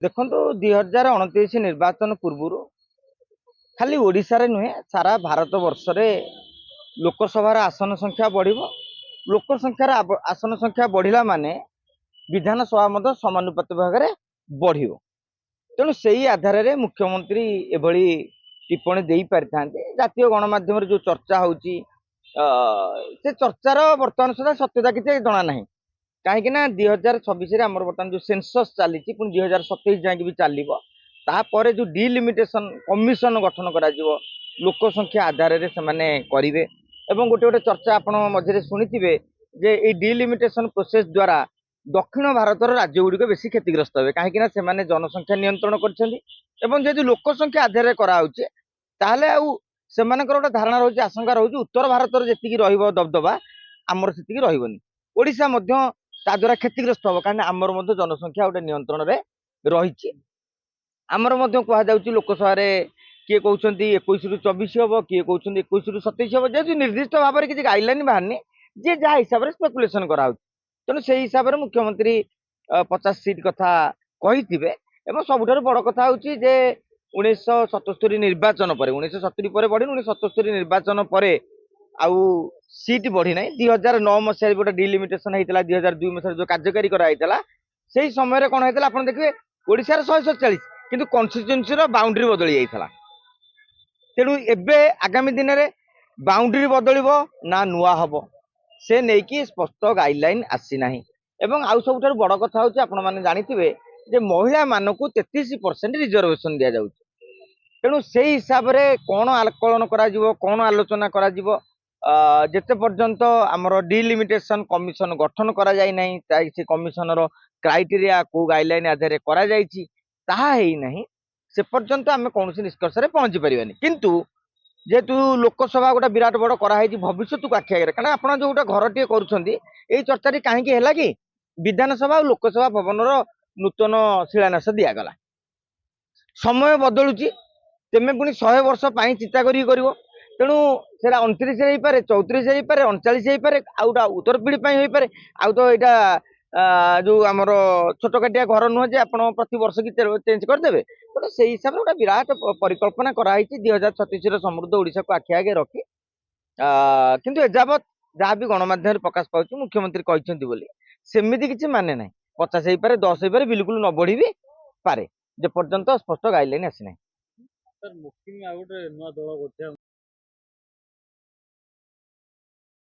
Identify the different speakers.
Speaker 1: देखो 2029 निर्वाचन पूर्व खाली ओडिशा नुहे सारा भारत वर्ष रे लोकसभा आसन संख्या बढ़ लोक संख्यार आसन संख्या बढ़ला माने विधानसभा मध्य समानुपात भाग में बढ़ तेणु से ही आधार रे मुख्यमंत्री एभली टिप्पणी दे पारि था जातीय गणमाध्यम जो चर्चा होची से चर्चार बर्तमान सुधा सत्यता किसी जना ना कहीं 2026 बर्तमान जो सेंसस चली पुणी 2027 जाए भी चलो तापर जो डिलिमिटेशन कमिशन गठन कर लोक संख्या आधार करेंगे गोटे गोटे चर्चा आप मझे शुणिथे जे ये डिलिमिटेशन प्रोसेस द्वारा दक्षिण भारत राज्य गुड़िक बेसी क्षतिग्रस्त हे कहीं जनसंख्या नियंत्रण कर लोक संख्या आधार कराऊे से गोटे धारणा रोचे आशंका रोचे उत्तर भारत जी दबदबा आमर से रही ओडिशा द्वारा क्षतिग्रस्त हम कहीं आमर जनसंख्या गोटे नियंत्रण में रही आमर कहुच्छी लोकसभा किए कहते 21 रु 24 हम किए कहते 21 रु 27 हम जेहतु निर्दिष्ट भाव में किसी गाइडलाइन बाहरनी जी जहाँ हिसाब से स्पेकुलेसन कराऊँ तेणु से हिसाब से मुख्यमंत्री 50 सीट कथा कही सबुठ बड़ कथा हूँ 1977 निर्वाचन पर 1970 पर बढ़ी 1977 निर्वाचन पर आउ सीट बढ़ी ना 2009 मसीह गोटे डिलिमिटेशन होता 2002 मसीह जो कार्यकारी कराइला से समय कौन होता आप देखिए ओडिशार 147 किंतु कन्स्टिट्यूएंसी बाउंड्री बदली जाता तेणु एबे आगामी दिन में बाउंड्री बदल ना नुआ हम से नहीं कि स्पष्ट गाइडलाइन आसी ना एवं आउ सब बड़ कथा हूँ आपण मैंने जानिथे जे महिला मानक 33% रिजर्वेशन दि जाऊँ तेणु से हिसाब से कौन आकलन कौन आलोचना जिते पर्यंत आमर डिलिमिटेशन कमिशन गठन करा जाई नहीं से कमिशन क्राइटेरिया को गाइडलाइन आधार नहीं से पर्यंत आम कौन निष्कर्ष पहुंची पारानी किंतु जेहेतु लोकसभा गोटे विराट बड़ कराई भविष्य को आखि आगे कारण आप जो गोटे घर टे कर चर्चा कहीं है कि विधानसभा और लोकसभा भवन नूतन शिलान्यास दिगला समय बदलुची तेमे पुणी 100 वर्ष चिंता कर तेणु से 29 होपे 34 होपे 39 होपे उत्तर पीढ़ी हो पारे आउ तो यहाँ जो आमर छोटकाटिया घर नुह जे आप प्रति वर्ष की चेंज करदे तो से हिसाब से गोटे विराट परिकल्पना कराई 2036 समृद्ध ओडिशा को आखि आगे रखी किंतु एजावत जहाँ भी गणमाध्यम प्रकाश पाँच मुख्यमंत्री कहते सेमती किसी माने ना 50 होपे 10 होपे बिल्कुल न बढ़ी भी पारे जे पर्यंत स्पष्ट गाइडलाइन आसी ना।